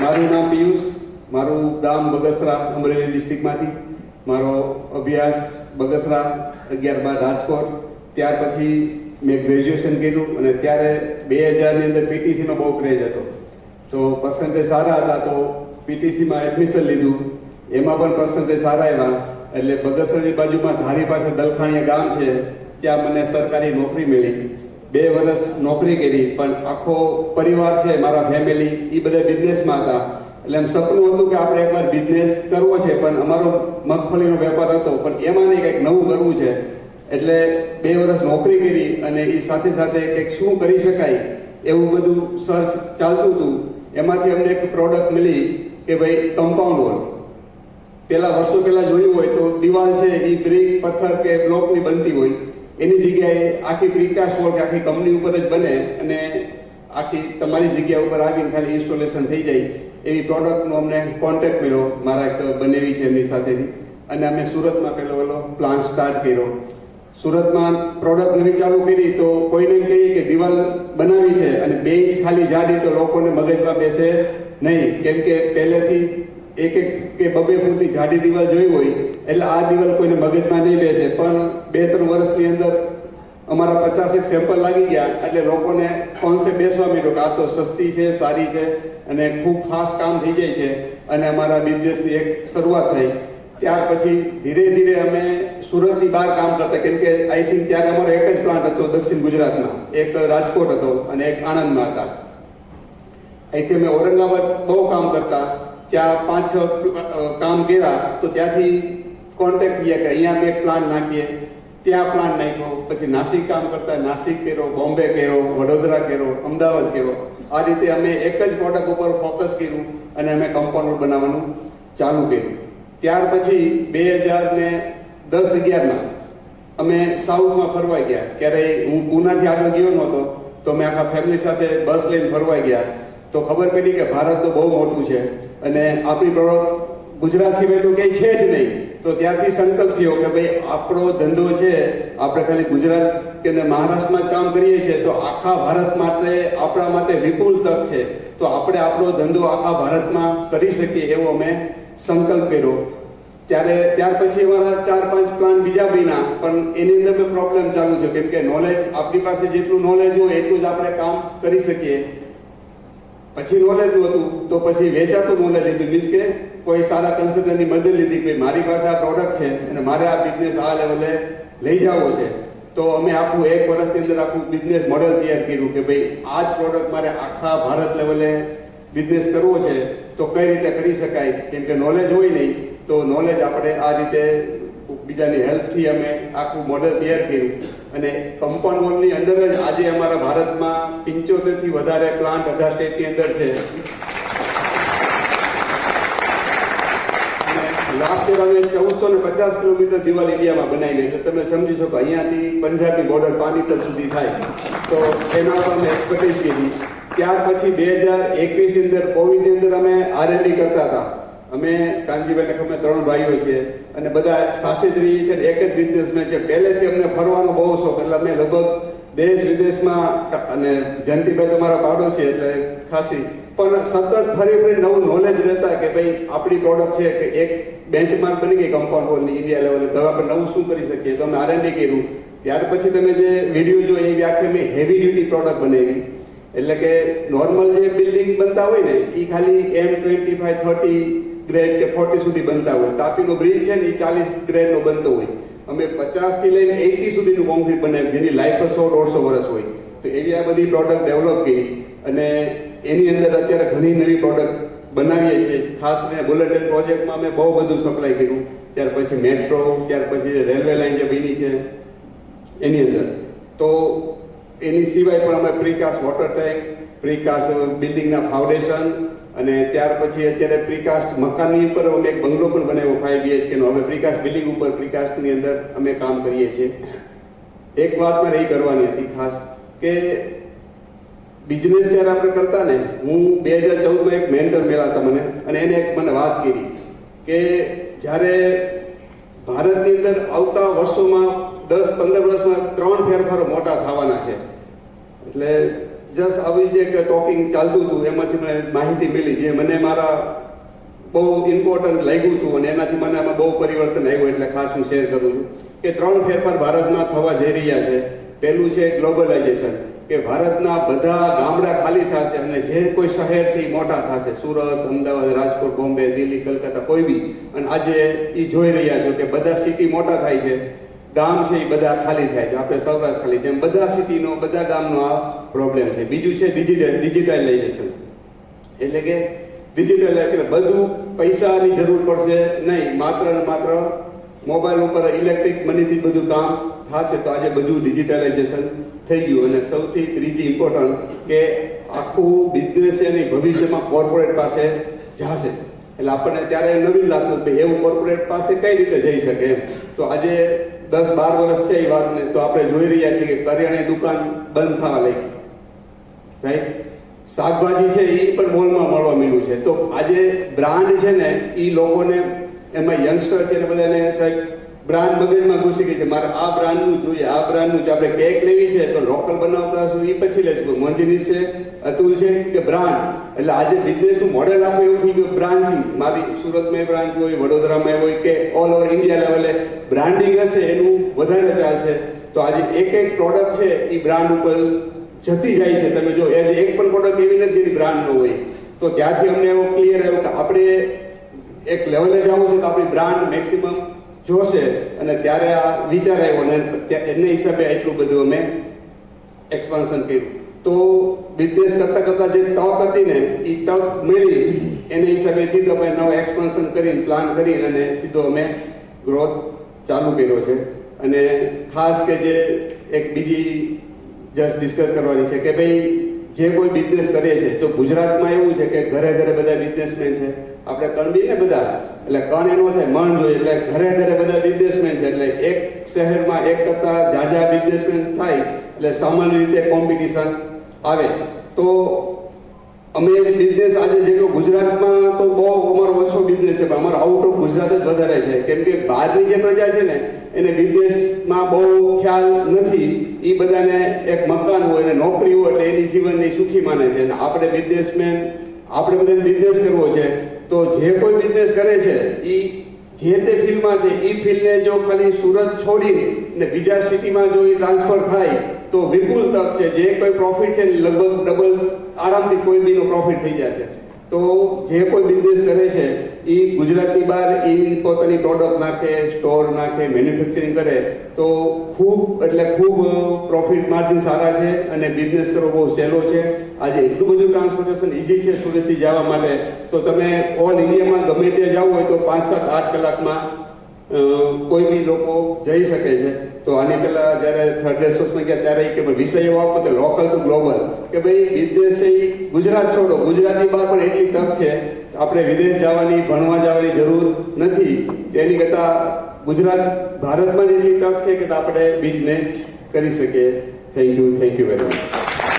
મારું નામ પિયુષ, મારું ગામ બગસરા, અમરેલી ડિસ્ટ્રિક્ટમાંથી. મારો અભ્યાસ બગસરા 11-12 રાજકોટ. ત્યાર પછી મેં ગ્રેજ્યુએશન કર્યું અને ત્યારે 2000ની અંદર પીટીસીનો બહુ ક્રેઝ હતો. તો પર્સન્ટેજ સારા હતા તો પીટીસીમાં એડમિશન લીધું. એમાં પણ પર્સન્ટેજ સારા આવ્યા એટલે બગસરાની બાજુમાં ધારી પાસે દલખાણીયા ગામ છે, ત્યાં મને સરકારી નોકરી મળી. 2 વર્ષ નોકરી કરી, પણ આખો પરિવાર છે મારા ફેમિલી એ બધા બિઝનેસમાં હતા. એટલે એમ સપનું હતું કે આપણે એકવાર બિઝનેસ કરવો છે, પણ અમારો મગફળીનો વેપાર હતો, પણ એમાં નહીં કંઈક નવું કરવું છે. એટલે 2 વર્ષ નોકરી કરી અને એ સાથે સાથે કંઈક શું કરી શકાય એવું બધું સર્ચ ચાલતું હતું. એમાંથી અમને એક પ્રોડક્ટ મળી કે ભાઈ કમ્પાઉન્ડ વોલ. વર્ષો પહેલાં જોયું હોય તો દિવાલ છે એ બ્રિક, પથ્થર કે બ્લોકની બનતી હોય, એની જગ્યાએ આખી પ્રીકાસ્ટ વોલ કે આખી કંપની ઉપર જ બને અને આખી તમારી જગ્યા ઉપર આવીને ખાલી ઇન્સ્ટોલેશન થઈ જાય એવી પ્રોડક્ટનો અમને કોન્ટેક્ટ મળ્યો. મારા એક બનેવી છે એમની સાથેથી, અને અમે સુરતમાં પહેલો પ્લાન સ્ટાર્ટ કર્યો. સુરતમાં પ્રોડક્ટ નવી ચાલુ કરી તો કોઈને કહીએ કે દિવાલ બનાવી છે અને 2 ઇંચ ખાલી જાડી, તો લોકોને મગજમાં બેસે નહીં, કેમ કે પહેલેથી 1 કે 2 ફૂટની જાડી દિવાલ જોઈ હોય એટલે આ દિવાલ કોઈને મગજમાં નહીં બેસે. પણ 2-3 વર્ષની અંદર અમારા 50 સેમ્પલ લાગી ગયા એટલે લોકોને કોન્સેપ્ટ બેસવા માંડ્યો કે આ તો સસ્તી છે, સારી છે અને ખૂબ ફાસ્ટ કામ થઈ જાય છે, અને અમારા બિઝનેસની એક શરૂઆત થઈ. ત્યાર પછી ધીરે ધીરે અમે સુરતની બહાર કામ કરતા, કેમ કે આઈ થિંક ત્યારે અમારો એક જ પ્લાન્ટ હતો દક્ષિણ ગુજરાતમાં, એક રાજકોટ હતો અને એક આણંદમાં હતા. અહીંથી અમે ઔરંગાબાદ બહુ કામ કરતા, ત્યાં 5-6 કામ કર્યા તો ત્યાંથી કોન્ટેક્ટ થયા કે અહીંયા અમે એક પ્લાન નાખીએ, ત્યાં પ્લાન નાખ્યો. પછી નાસિક કામ કરતા, નાસિક કર્યો, બોમ્બે કર્યો, વડોદરા કર્યો, અમદાવાદ કર્યો. આ રીતે અમે એક જ પ્રોડક્ટ ઉપર ફોકસ કર્યું અને અમે કમ્પાઉન્ડ બનાવવાનું ચાલુ કર્યું. ત્યાર પછી 2010-11માં અમે સાઉથમાં ફરવા ગયા. ક્યારેય હું પૂનાથી આગળ ગયો નહોતો, તો અમે આખા ફેમિલી સાથે બસ લઈને ફરવા ગયા. તો ખબર પડી કે ભારત તો બહુ મોટું છે અને આપણી પ્રોડક્ટ ગુજરાત સિવાય તો કંઈ છે જ નહીં. તો ત્યારથી સંકલ્પ થયો કે ભાઈ આપણો ધંધો છે, આપણે ખાલી ગુજરાત કે મહારાષ્ટ્રમાં જ કામ કરીએ છીએ તો આખા ભારત માટે આપણા માટે વિપુલ તક છે, તો આપણે આપણો ધંધો આખા ભારતમાં કરી શકીએ એવો અમે સંકલ્પ કર્યો. ત્યાર પછી અમારા 4-5 પ્લાન બીજા બન્યા, પણ એની અંદર તો પ્રોબ્લેમ ચાલુ છે, કેમ કે નોલેજ આપણી પાસે જેટલું નોલેજ હોય એટલું જ આપણે કામ કરી શકીએ. પછી નોલેજ નહોતું તો પછી વેચાતું નોલેજ લીધું, મીન્સ કે કોઈ સારા કન્સલ્ટન્ટની મદદ લીધી કે મારી પાસે આ પ્રોડક્ટ છે અને મારે આ બિઝનેસ આ લેવલે લઈ જવો છે. તો અમે આખું 1 વર્ષની અંદર આખું બિઝનેસ મોડેલ તૈયાર કર્યું કે ભાઈ આ જ પ્રોડક્ટ મારે આખા ભારત લેવલે બિઝનેસ કરવો છે તો કઈ રીતે કરી શકાય, કેમ કે નોલેજ હોય નહીં તો નોલેજ આપણે આ રીતે બીજાની હેલ્પથી અમે આખું મોડેલ તૈયાર કર્યું. અને કમ્પાઉન્ડ વોલની અંદર જ આજે અમારા ભારતમાં 75થી વધારે પ્લાન્ટ 18 સ્ટેટની અંદર છે. લાસ્ટ યર અમે 1450 કિલોમીટર દિવાલ ઇન્ડિયામાં બનાવી, એટલે તમે સમજી શકો અહીંયાથી પંજાબની બોર્ડર પાનીપત સુધી થાય, તો એના પર અમે એક્સપર્ટીઝ કરી. ત્યાર પછી 2021ની અંદર કોવિડની અંદર અમે R&D કરતા હતા. અમે કાનજીભાઈ અમે 3 ભાઈઓ છીએ અને બધા સાથે જ રહીએ છીએ, એક જ બિઝનેસમેન છે. પહેલેથી અમને ફરવાનો બહુ શોખ, એટલે અમે લગભગ દેશ વિદેશમાં, અને જયંતિભાઈ તમારા પાડોશી એટલે ખાસી, પણ સતત ફરી નવું નોલેજ રહેતા કે ભાઈ આપણી પ્રોડક્ટ છે કે એક બેન્ચમાર્ક બની ગઈ કમ્પાઉન્ડ વોલની ઇન્ડિયા લેવલે, તો આપણે નવું શું કરી શકીએ, તો અમે R&D કર્યું. ત્યાર પછી તમે જે વિડીયો જો એવી આખી મેં હેવી ડ્યુટી પ્રોડક્ટ બનાવી, એટલે કે નોર્મલ જે બિલ્ડિંગ બનતા હોય ને એ ખાલી M25-30 ગ્રેડ કે 40 સુધી બનતા હોય. તાપીનો બ્રિજ છે ને એ 40 ગ્રેડનો બનતો હોય. અમે 50થી લઈને 80 સુધીનું કોન્ક્રીટ બનાવ્યું જેની લાઈફ 100-150 વર્ષ હોય. તો એવી આ બધી પ્રોડક્ટ ડેવલપ કરી અને એની અંદર અત્યારે ઘણી નવી પ્રોડક્ટ બનાવીએ છીએ. ખાસ કરીને બુલેટ ટ્રેન પ્રોજેક્ટમાં અમે બહુ બધું સપ્લાય કર્યું. ત્યાર પછી મેટ્રો, ત્યાર પછી રેલવે લાઇન જે બની છે એની અંદર. તો એની સિવાય પણ અમે પ્રીકાસ્ટ વોટર ટેન્ક, પ્રીકાસ્ટ બિલ્ડિંગના ફાઉન્ડેશન, અને ત્યાર પછી અત્યારે પ્રીકાસ્ટ મકાનની ઉપર અમે એક બંગલો પણ બનાવ્યો 5 BHK નો. હવે પ્રીકાસ્ટ બિલ્ડિંગ ઉપર પ્રીકાસ્ટની અંદર અમે કામ કરીએ છીએ. એક વાત મારે એ કરવાની હતી ખાસ કે બિઝનેસ જ્યારે આપણે કરતા ને, હું 2014માં એક મેન્ટર મળ્યા હતા મને, અને એને એક મને વાત કરી કે જ્યારે ભારતની અંદર આવતા વર્ષોમાં 10-15 વર્ષમાં 3 ફેરફારો મોટા થવાના છે. એટલે જસ્ટ આવી જે એક ટોકિંગ ચાલતું હતું એમાંથી મને માહિતી મળી જે મને મારા બહુ ઇમ્પોર્ટન્ટ લાગ્યું હતું અને એનાથી મને આમાં બહુ પરિવર્તન આવ્યું એટલે ખાસ હું શેર કરું છું કે 3 ફેરફાર ભારતમાં થવા જઈ રહ્યા છે. પહેલું છે ગ્લોબલાઇઝેશન, કે ભારતના બધા ગામડા ખાલી થશે અને જે કોઈ શહેર છે એ મોટા થશે. સુરત, અમદાવાદ, રાજકોટ, બોમ્બે, દિલ્હી, કલકત્તા, કોઈ બી. અને આજે એ જોઈ રહ્યા છો કે બધા સિટી મોટા થાય છે, ગામ છે એ બધા ખાલી થાય છે. આપણે સૌરાષ્ટ્ર ખાલી તેમ બધા સિટીનો બધા ગામનો આ પ્રોબ્લેમ છે. બીજું છે ડિજિટલાઇઝેશન, એટલે કે ડિજિટલ એટલે બધું પૈસાની જરૂર પડશે નહીં, માત્ર ને માત્ર મોબાઈલ ઉપર ઇલેક્ટ્રિક મનીથી બધું કામ થશે. તો આજે બધું ડિજિટલાઇઝેશન થઈ ગયું. અને સૌથી ત્રીજી ઇમ્પોર્ટન્ટ કે આખું બિઝનેસ એની ભવિષ્યમાં કોર્પોરેટ પાસે જશે. એટલે આપણને ત્યારે નવીન લાગતું કે એવું કોર્પોરેટ પાસે કઈ રીતે જઈ શકે એમ. તો આજે 10-12 વર્ષ છે એ વાતને તો આપણે જોઈ રહ્યા છીએ કે કરિયાણાની દુકાન બંધ થવા લાગી, રાઈટ. શાકભાજી છે એ પણ મોલમાં મળવા મળ્યું છે. તો આજે બ્રાન્ડ છે ને એ લોકોને એમાં યંગસ્ટર છે ને બધાને સાહેબ બ્રાન્ડ મગજમાં ઘૂસી ગઈ છે. મારે આ બ્રાન્ડનું જોઈએ, આ બ્રાન્ડનું જોઈએ. આપણે કેક લેવી છે તો લોકલ બનાવતા હશું એ પછી લેશું. મોન્જીનીસ છે, અતુલ છે કે બ્રાન્ડ. એટલે આજે બિઝનેસનું મોડેલ આખું એવું થઈ ગયું બ્રાન્ડિંગ. મારી સુરતમાં બ્રાન્ચ હોય, વડોદરામાં હોય કે ઓલ ઓવર ઇન્ડિયા લેવલે બ્રાન્ડિંગ હશે એનું વધારે ચાલશે. તો આજે એક પ્રોડક્ટ છે એ બ્રાન્ડ ઉપર જતી જાય છે. તમે જો આજે એક પણ પ્રોડક્ટ એવી નથી જેની બ્રાન્ડ ન હોય. તો ત્યાંથી અમને એવો ક્લિયર આવ્યો કે આપણે એક લેવલે જવું છે તો આપણી બ્રાન્ડ મેક્સિમમ જોશે. અને ત્યારે આ વિચાર આવ્યો અને એના હિસાબે એટલું બધું અમે એક્સપાન્શન કર્યું. તો બિઝનેસ કરતા જે તક હતી ને એ તક મળી એના હિસાબેથી તો અમે નવો એક્સપાન્શન કરીને પ્લાન કરીને અને સીધો અમે ગ્રોથ ચાલુ કર્યો છે. અને ખાસ કે જે એક બીજી જસ્ટ ડિસ્કસ કરવાની છે કે ભાઈ જે કોઈ બિઝનેસ કરે છે તો ગુજરાતમાં એવું છે કે ઘરે ઘરે બધા બિઝનેસમેન છે. આપણે કણબી ને બધા એટલે કણ એનો થાય મન જોઈએ એટલે ઘરે ઘરે બધા બિઝનેસમેન છે. એટલે એક શહેરમાં એક કરતા જાજા બિઝનેસમેન થાય એટલે સામાન્ય રીતે કોમ્પિટિશન આવે. તો અમે બિઝનેસ આજે જેટલો ગુજરાતમાં તો બહુ અમારો ઓછો બિઝનેસ છે પણ અમારો આઉટ ઓફ ગુજરાત જ વધારે છે. કેમ કે બહારની જે પ્રજા છે ને એને બિઝનેસમાં બહુ ખ્યાલ નથી. એ બધાને એક મકાન હોય અને નોકરી હોય એટલે એની જીવનની સુખી માને છે. અને આપણે બિઝનેસમેન આપણે બધાને બિઝનેસ કરવો છે. તો જે કોઈ બિઝનેસ કરે છે એ જે તે ફિલ્ડમાં છે એ ફિલ્ડને જો ખાલી સુરત છોડી ને બીજા સિટીમાં જો એ ટ્રાન્સફર થાય તો વિપુલ તક છે. જે કોઈ પ્રોફિટ છે લગભગ ડબલ આરામથી કોઈ બીનો પ્રોફિટ થઈ જશે. તો જે કોઈ બિઝનેસ કરે છે એ ગુજરાતની બહાર એ પોતાની પ્રોડક્ટ નાખે, સ્ટોર નાખે, મેન્યુફેક્ચરિંગ કરે તો ખૂબ એટલે ખૂબ પ્રોફિટ માર્જિન સારા છે અને બિઝનેસ કરવો બહુ સહેલો છે. આજે એટલું બધું ટ્રાન્સપોર્ટેશન ઇઝી છે સુરતથી જવા માટે. તો તમે ઓલ ઇન્ડિયામાં ગમે ત્યાં જવું હોય તો 5-7-8 કલાકમાં કોઈ બી લોકો જઈ શકે છે. તો આની પહેલાં જ્યારે થર્ડ રેસોર્સમાં ગયા ત્યારે કે વિષય એવો આપો કે લોકલ ટુ ગ્લોબલ, કે ભાઈ બિઝનેસ છે એ ગુજરાત છોડો, ગુજરાતની બહાર પણ એટલી તક છે. આપણે વિદેશ જવાની, ભણવા જવાની જરૂર નથી. તેની કરતાં ગુજરાત ભારતમાં જ એટલી તક છે કે આપણે બિઝનેસ કરી શકીએ. Thank you very much.